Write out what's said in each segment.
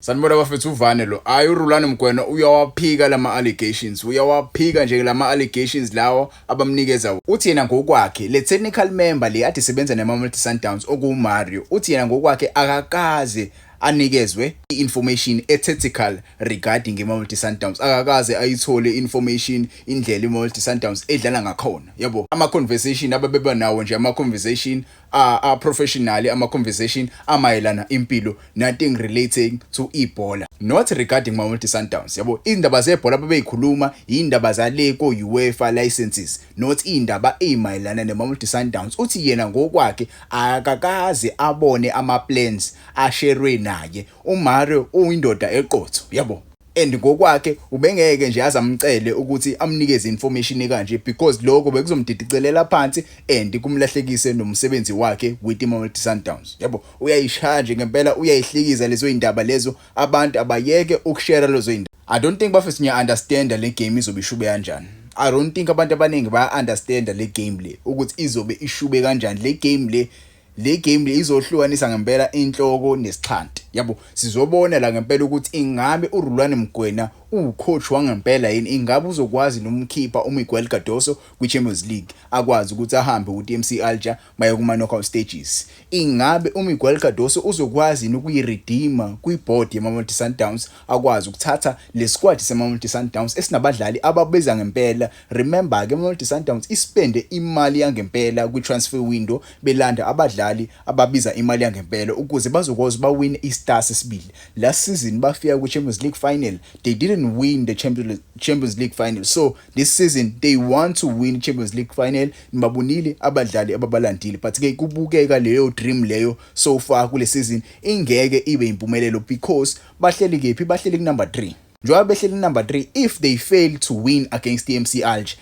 Sanibona bafethu uvane lo. Hayi uRulani Mgwena uyawaphika lama allegations. Uyawaphika nje lama allegations lawo abamnikeza. Uthi yena ngokwakhe le technical member le ade sebenza neMamelodi Sundowns okuMario. Uthi yena ngokwakhe akakaze anikezwe information etactical regarding iMamelodi Sundowns. Akakaze ayithole information indlela iMamelodi Sundowns edlala ngakhona. Yabo ama conversation ababeba nawo nje ama conversation a professionally ama conversation amayelana impilo nothing relating to ibhola, not regarding Mamelodi Sundowns. Yabo indaba zebhola ababeyikhuluma indaba zale ko UEFA licenses, not indaba emayelana neMamelodi Sundowns. Uthi yena ngokwakhe akakaze abone ama plans asherwe naye uMario uyindoda eqotho. Yabo and ngokwakhe ubengeke nje azamcele ukuthi amnikeze information ekanje because lokho bekuzomdidicelela phansi and kumlahlekise nomsebenzi wakhe with iMamelodi Sundowns. Yabo uyayishaya ngempela, uyayihlikiza lezo indaba lezo, abantu abayeke ukushare lezo indaba. I don't think bafethu nya understand le game izobe ishube kanjani. I don't think abantu abaningi baya understand le game le ukuthi izobe ishube kanjani. Le game le izohlukanisa ngempela inhloko nesixhanti. Yabo sizobona la ngempela ukuthi ingabe uRulani Mgwena ucoach wangempela yini, ingabe uzokwazi nomkhipha uMiguel Cardoso kwiChampions League akwazi ukuthi ahambe uTMC Alger baye kuma knockout stages. Ingabe uMiguel Cardoso uzokwazi ukuyiredeema kwiboard yeMamelodi Sundowns akwazi ukuthatha le squad seMamelodi Sundowns esinabadlali ababeza ngempela. Remember ke iMamelodi Sundowns ispende imali yangempela kwitransfer window belanda abadlali ababiza imali yangempela ukuze bazokwazi bawin iStars esibili. Last season bafika kwiChampions League final, they didn't win the Champions League final. So this season they want to win Champions League final. Ngibabonile abadlali ababalandile, but ke kubukeka leyo dream leyo so far kule season ingeke ibe impumelelo because bahleli kephi, bahleli ku number 3. Njoba behleli number 3, if they fail to win against TMC Alger,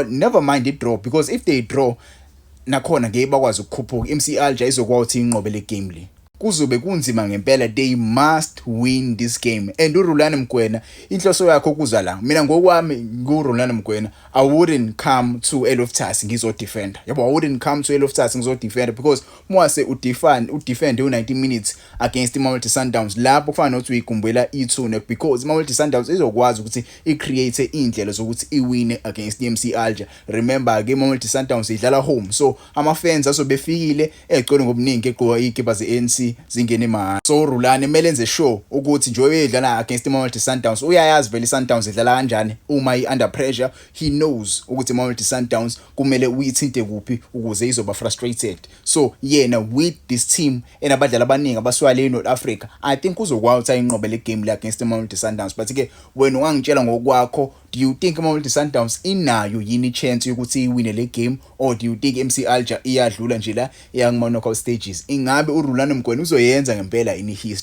never mind the draw, because if they draw nakhona ngeke bakwazi ukukhuphuka. MC Alger izokwazi inqobe le game le, kuzobe kunzima ngempela. They must win this game. And uRulani Mgwena inhloso yakhe ukuza la, mina ngokwami nguRulani Mgwena, I wouldn't come to Eloftas ngizodefender. Yabo I wouldn't come to Eloftas ngizodefender because mwase udefend u90 minutes against iMamelodi Sundowns lapho kufana nokuthi uyigumbela i2 because iMamelodi Sundowns izokwazi ukuthi icreate indlela zokuthi iwine against iMC Alger. Remember ke iMamelodi Sundowns idlala home, so ama fans asobefikile egcone ngobuningi egqoka ikipa zeNC zingene mahala. So uRulani kumele enze sure ukuthi njengoba edlala against iMamelodi Sundowns uyayazi vele iSundowns idlala kanjani uma under pressure. He knows ukuthi iMamelodi Sundowns kumele uyithinte kuphi ukuze izoba frustrated. So yena with this team enabadlali abaningi abaswale eNorth Africa, I think uzokwazi ayinqobe le game le against iMamelodi Sundowns. But ke wena ungangitshela ngokwakho, do you think iMamelodi Sundowns inayo yini chance yokuthi iwine le game, or do you think MC Alger iyadlula nje la yakuma knockout stages? Ingabe uRulani Mgwena uzoyenza ngempela ini history?